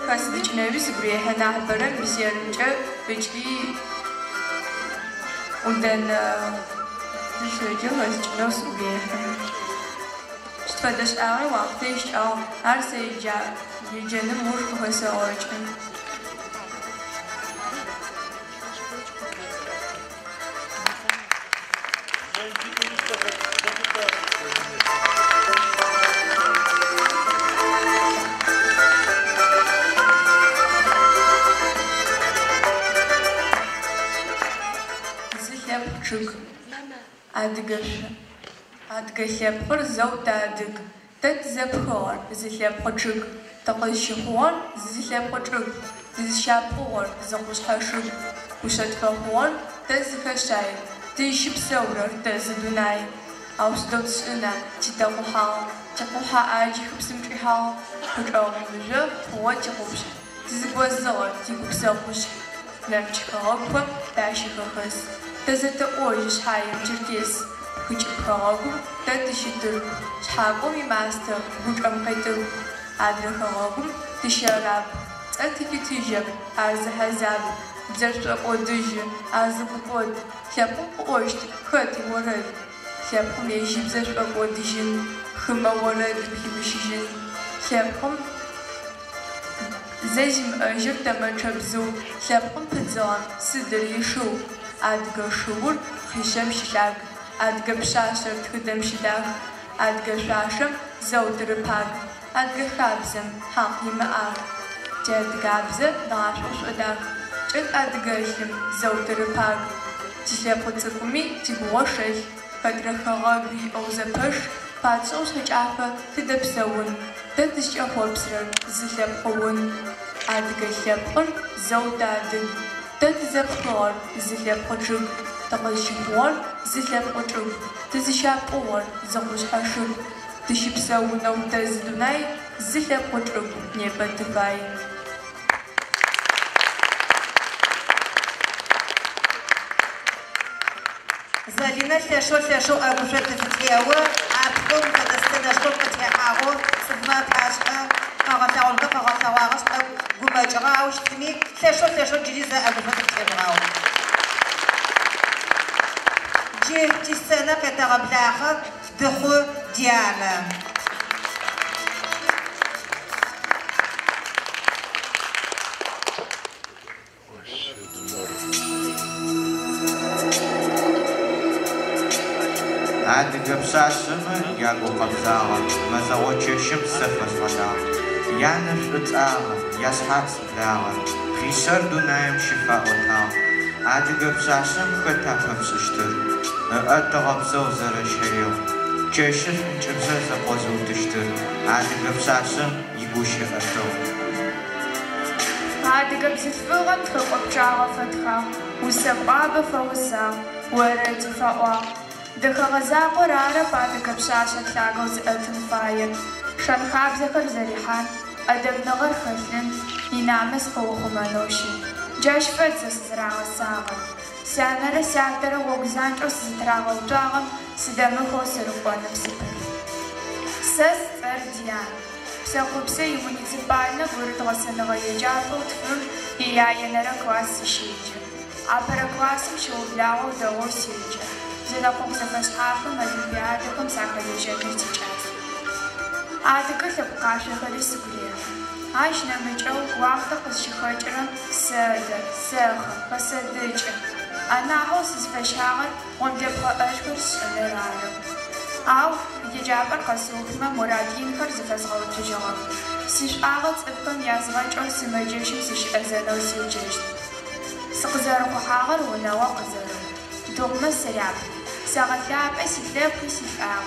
Хэсыдыкӏынэуи сыгу рехьы. Нахьыбэрэм бисерымкӏэ ыкӏи ӏудэнэ зыщеджэ хэсыкӏынэу сыгу рехьы. Фэдэ шӏагъэ уахътэ ищыкӏагъ. Ар сэ еджэным уж къыхэсэгъэкӏы. Зылъэпкъ чъыг. Адыгэшъо. Адыгэ лъэпкъыр зэу тадыг. Тэ тызэпхыгъэр зылъэпкъ чъыг. Тыкъызщыхъугъэр зылъэпкъ чъыг. Зыщапхъугъэр зыкъушъхьэшъыг. Ушъэтфэхъугъэр тэ зыхэщай. Тыщыпсэурэр тэ зы Дунай. أوصدت سنة تدقها تقوها أجي خبسمتها كأمجة هو تقوش تزوجها تقوسها لم تخاف داشي خس تزت أوجش هاي تركيز كش خاف تتشتر شحاقو ماستر بق أم قدر عدل خاف تشرب أتكتيجب از هزاب زرت أقودج از بقود شابو أوشت خاتي ورد شابو يجيب زرت أقودجن خما ورد بيبشجن شابو زجم أجر تمشبزو شابو بزان سدر يشو أدق شور خشم شلاق أدق بشاشر تخدم شلاق أدق شاشم زود رباق أدق خابزم حقي مآق جد قابزة نعشوش أداق جد أدقاشم زود رباق تشابو تقومي تبوشش قدر خغابي أو زبش باتشوش هجعفة تدبسون تدش أخوة بسرن زلب قوون أدق شابقن زود أدن تدزب خور زلب قجب تقشبور زلب قجب تزشاب قور زغوش حشب تشبسون أو تزدناي زلب قجب نيبت دفاي زالينا ثلاثة أبوشة تتياوى عبقون كدستنا شطوط تتيحاغو صدمات عاشقة قاغتاو لك قاغتاو عاشقة قماجغا وشتمي ثلاثة جليزة أبوشة تتياغو جيه تيسانا كتغبلاخة دخو ديانا أدق بساسمة ياقو قبزاغة مزاوتشم سفس غداغ يانش اتاغة يسحاق سبلاغة خيسر دونايم شفاء وتاغ أدق بساسم خطا فمسشتر أدغبزو زرشيو كيشف نجبزو زقوزو تشتر أدق بساسم يبوشي أتو أدق بزفغم خقبجاغة فتخا وسبقابة فوسا ورد فأوا دخغزاقو رارا بعد كبشاشة تلاقو زقلتن فاير شنخاب زخر زريحان أدب نغر خلن ينامس قوخو منوشي جاش فتزس زراغ ساغر سانر ساتر وغزانج أس زتراغ وطاغم سدمخو سرقوانم سبر سس فرديان بساقوبسا يمونيتيبالنا غورد غسنغا يجافو تفم ياينرا كواس شيجي أبرا كواسم شوبلاغو دغو سيجي زناقوم سفسحاقم الوليادكم ساقليجاتي تجاز أدق لبقاشة خلي سقليا عايش نمجو وقت قشخاجرم سادة ساخة قصدجة أنا عوز سفشاغل وندبقى أشكر سنة رارم أو يجابر قصوخما مرادين خرز فزغو تجغم سيش آغل تبقم يازغاج أو سمجيشم سيش أزانو سيجيش سقزارو حاغر ونوا قزارو دوغما سرياب ساغتلاب أسفلاب وسفاق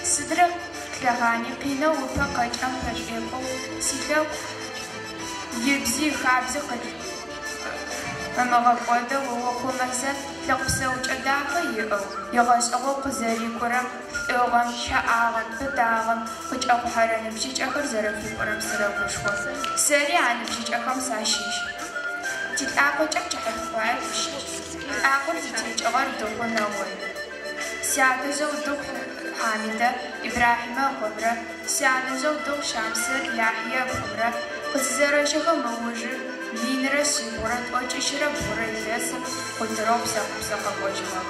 سدر كلاغاني قينا وفاقاج أمباج إيقو سفاق يبزي خابز قد أمغاقودا ووقو مزا لقبساوج أداقا يقو يغاش أغو قزاري كرم إيغان شاقاغن فتاغن وج أغو حران بجيج أخر زرفي كرم سراغوشو سريعا بجيج أخم ساشيش تتاقو جاك حرفوعي بشيش تتاقو تتيج أغار دوغو ناوي سيادة زو دوغ حامدة إبراهيم خبرة سيادة زو دوغ شامسة يحيى خبرة قززارة شغا موجر مينرا سيبورات وجشرة بورا الياسم قدروب ساقا بوجهة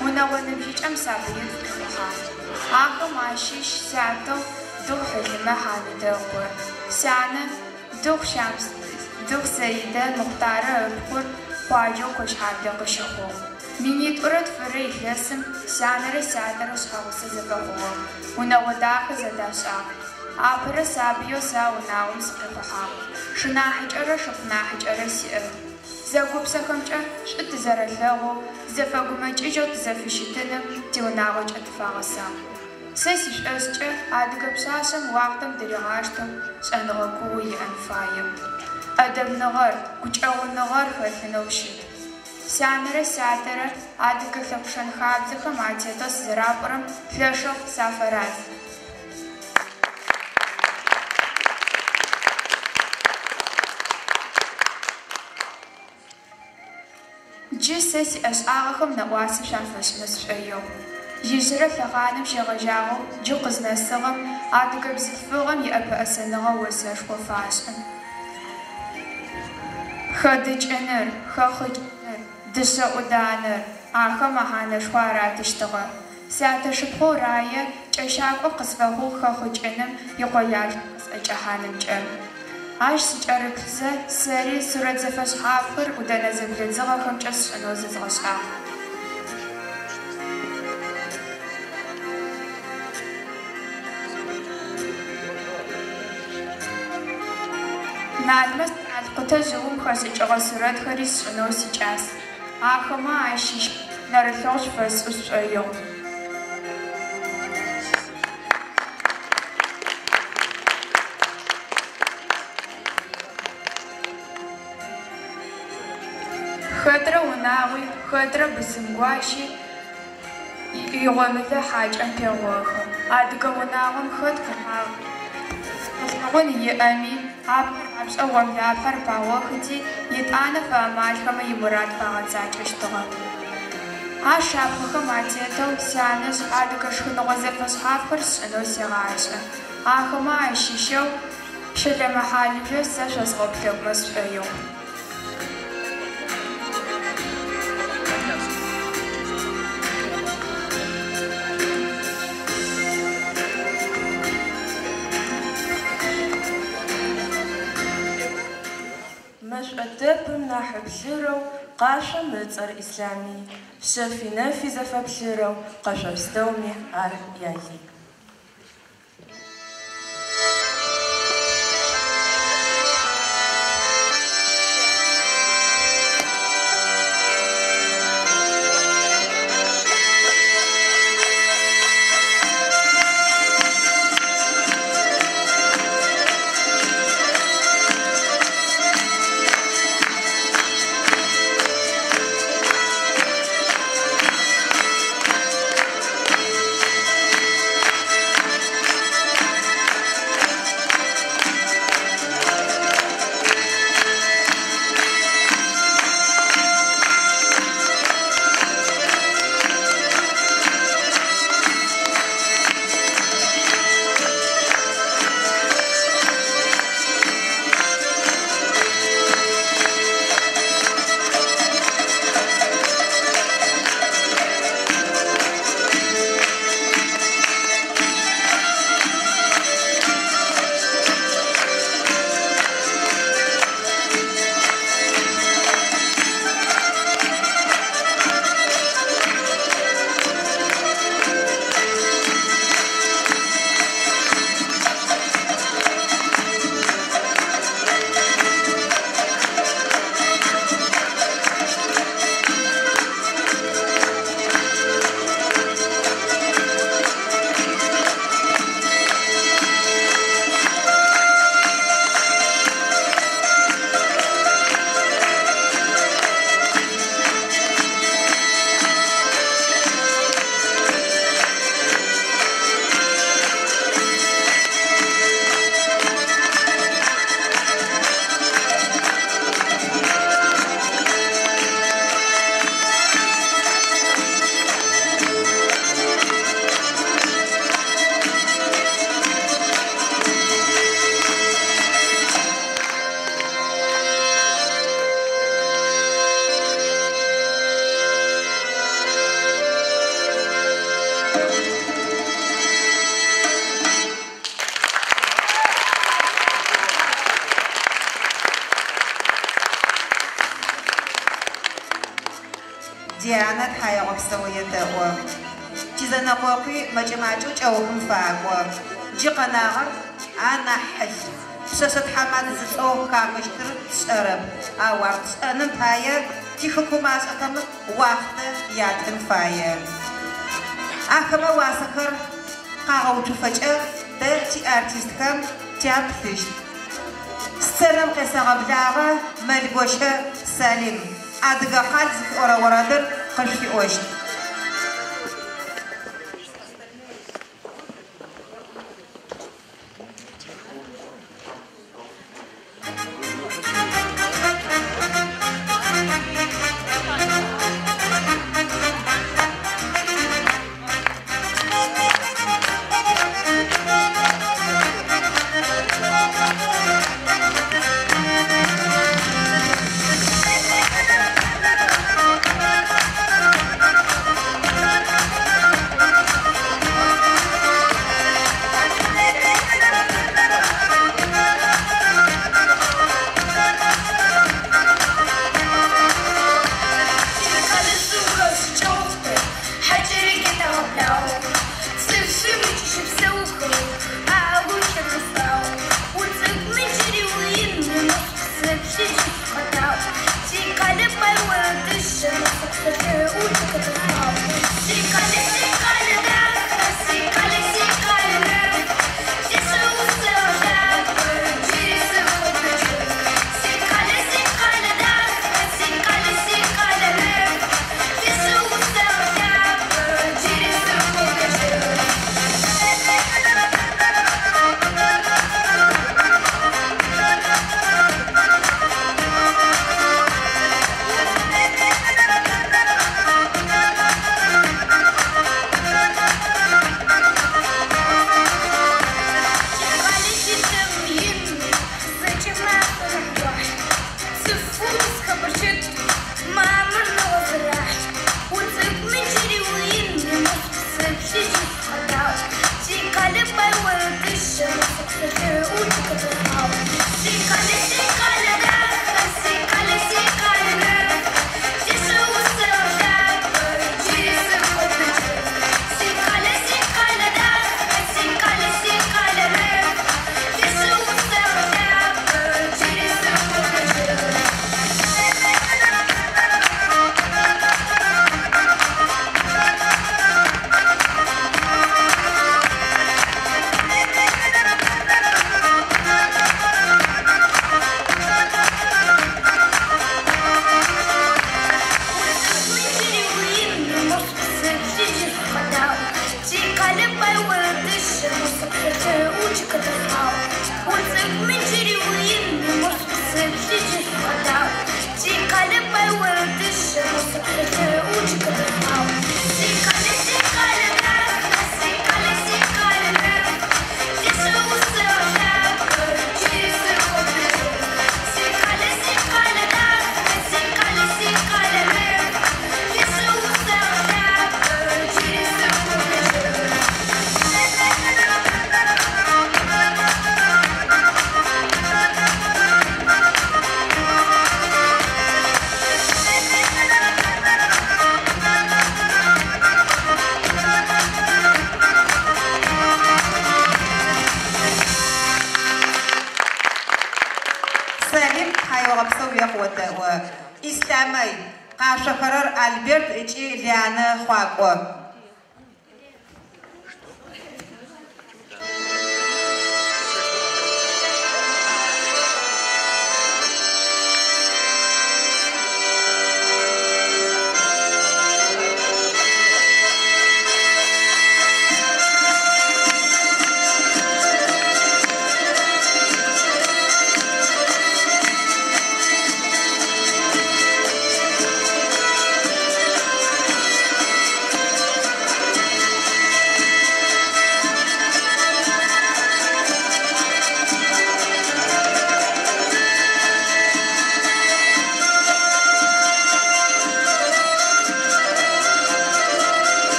هنا ونبجيج أم سابيين فتخوها آخر ماشيش سيادة دوغ حلمة حامدة خبرة سيادة دوغ شامس دوغ سيدة مختارة أبقر باجو كش حامدة قشخو مينيت أرد فري الياسم سيانرا سيادة رشخوصة زبقوه هنا وداخ زداشا أبرا سابيو ساو ناوم سقفها شناحج أرى شفناحج أرى سئر زاقوب ساكمجا شد زراللاغو زفاقومج إجو تزافشتنا تيوناغوج أتفاغسا سيسيش أسجا أدقب شاشم واقتم دريغاشتم شأنغاكوي أنفايم أدب نغار كوش أغو نغار خلفنوشد сянэрэ сятэрэ адыгэ лъэпшэн хабзэхэм атетэу сызэрапӏорэм лъэшэу Сафараз. Джы сэ сиӏэшӏагъэхэм нэӏуасэ шъуафэшӏынэ сшӏоигъу. Ижърэ лъэхъаным щегъэжьагъэу джы къызнэсыгъэм адыгэ бзылъфыгъэм иӏэпыӏэсэныгъэ осэшхо фашӏы. Хэдыкӏыныр, хэхъыкӏыныр, дышъэӏуданыр ахэм мэхьанэшхо аратыщтыгъэ. Сятэшыпхъэу рае кӏэщакӏо къысфэхъугъ хэхъыкӏыным икъоялъ къысӏэкӏэхьанымкӏэ. Ащ сикӏэрыплъызэ сэри сурэт зэфэшъхьафхэр ӏудэнэ зэблэдзыгъэхэмкӏэ сшӏынэу зызгъэшӏагъ. Налмэс алкъутэ жьыум хэшӏыкӏыгъэ сурэтхэри сшӏынэу сикӏас. Ахэмэ ащыщ нэрылъэгъу шъуфэсӏу сшӏоигъу. Хэтрэ унагъуи, хэтрэ бысымгуащи игъомылэ хьакӏэм пегъохы. Адыгэ унагъом хэт къыхьагъун иӏэми апшӏэ гъомлапхъэр пагъохыти итӏанэ фэмалъхэмэ имурад фагъэцакӏэщтыгъэ. Ащ апхъэхэм атетэу сянэжъ адыгэ шхыныгъо зэфэшъхьафхэр сшӏынэу сегъашӏэ. Ахэмэ ащыщэу щэлэ мэхьалыжъо сэ шъосгъэплъэгъумэ сшӏоигъу. Мэшӏотэпым нахьыплъырэу къашъом ыцӏэр Ислъами, шъэфинэфи зэфэплъырэу къэшъостеуми ар яли. Диана тхьаегъэпсэоедэӏо. Тизэнэкъокъуи мэкӏэ-макӏэу кӏэухым факӏо. Джы къэнагъэр анахьылъ. Пшъэшъэ тхьамат зыцӏоу хамыщтыр тшӏэрэп. Ау ар тшӏэным пае тихыкумашӏэхэм уахътэ ятын фае. Ахэмэ уасэхэр къагъэуцуфэкӏэ бэ тиартистхэм тяплъыщт. Сценэм къесэгъэблагъэ Мэлгощэ Салим. adıga qal ora oradır qışfi oşt. İslamay Qaşafarar Albert içi Liana Xaqo.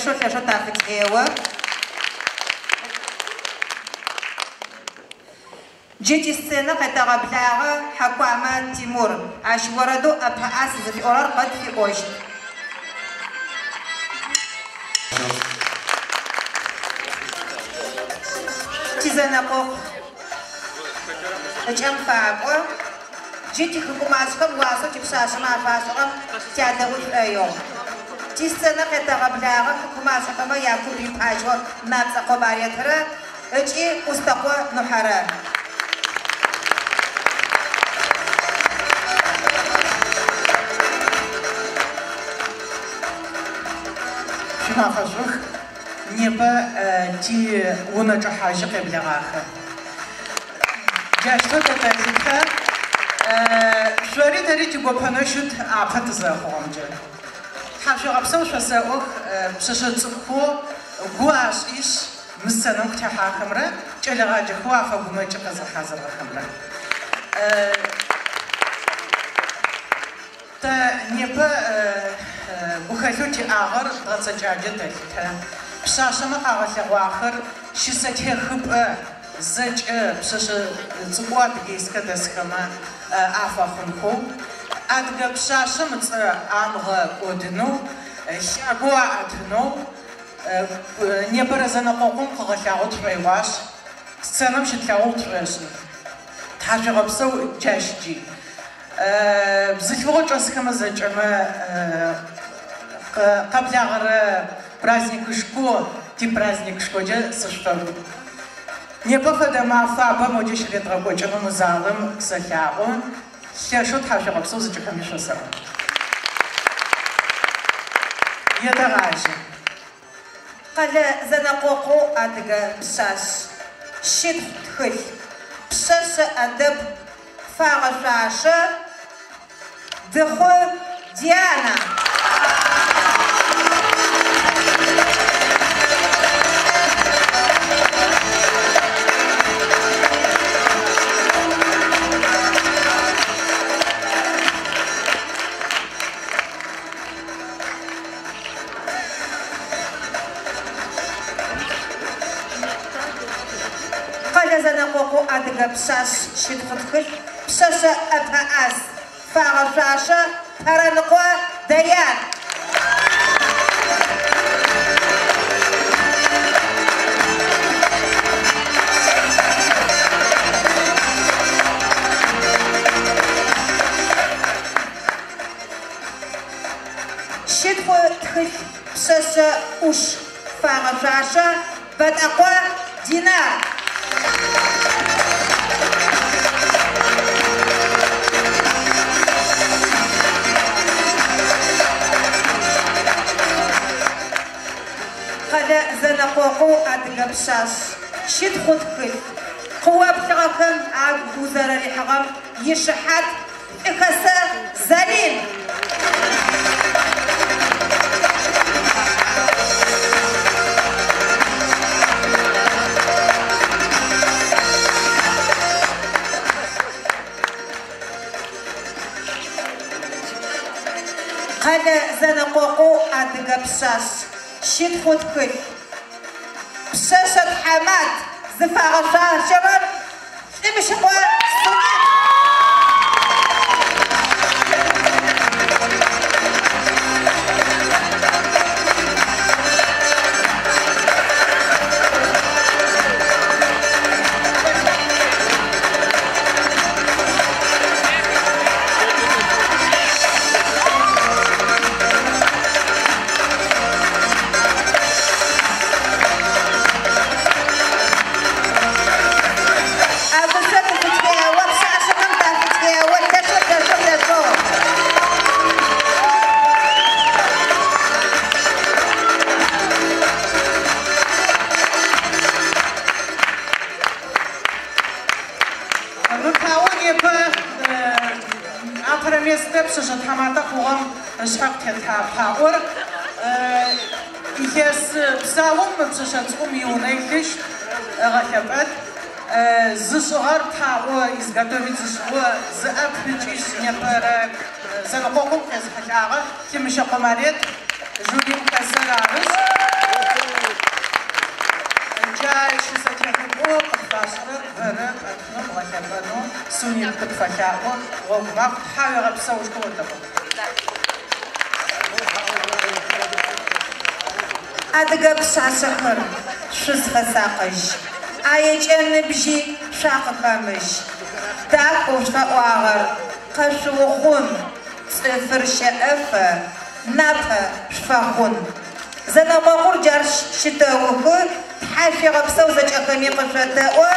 лешо тафтева. جيتي السنة قتغبلاغا حكومة تيمور عاش وردو أبهاس في أورار قد في أوشت تيزانقو أجام فاقو جيتي حكومة أسكم واسو تبساس ما فاسوغم تيادوش أيوم تي السنة قتغبلاغا حكومة أسكم ياكو بيباجو نابسقو باريترا أجي أستقوى نحرا نافذوخ نيبا تي ونجح حاجة قبل آخر جاشتو تتاكيدها شواري داري تيبو بانوشت عبت زاخوهم جل حاجة غبسو شوساوخ بشاشة تسخو قواش إيش مسانوك تحا خمرة جل غاجة خوافة بمجي قزل حازر خمرة تا نيبا بخلوتي آخر غتجاجة تلتها بشاشة مقاوة واخر شسته خب زج بشاشة تقوات جيس كدس كما آفا خنخو أدقى بشاشة متصر عمغ قدنو شاقوا أدنو نيبرزنا قوقم قغشاوت ريواش سنم شتلاوت ريشن تحاجة غبسو جاشجي بزيفوغ جاسكما زجما قبل غير праздник шко, ти праздник шко же сыштагу. Не пофада мафаба модиш ветрогочным залом сахяу. Шешот хавши гапсу зачеками шоса. Ятараши. قال زنقوقو أدقى بساس شد خل بساس أدب فاغشاشة دخو ديانا زنقوقو أدقى بساس شد خل بساس أبهاس فاغشاشة ترنقوى ديان شد خل بساس وش فاغشاشة بدأقوى دينار قال زنقوقو أدقى بساس شد خد خل قوة بلغكم عاد وزارة الحغم يشحات إكسا زليل قال زنقوقو أدقى بساس شد خد كل بساسة حماد زفاغشا شباب امشقوا صنع Przeszedł hamata chłam szachtet haur. Jest psałom przeszedł umiłnej liś rachabat. Zszar tało i zgotowić zszło zapycić nie per zanopokój z haczara. Kim się pomaret جولي مكسر عرس جاي شو ستيقظوا قفاشرة غرب أتنم غشبانو سوني التفشاء وغمق حاول غبسوش كوتبو أدقى بساسخر شز خساقش أيج أن بجي شاق خامش تاكو شفاقواغر قشو خون صفر شأفة نابها شفاقون زنا مغور جارش شتاوكو حاشي غبسو زج أكمي قشتاوه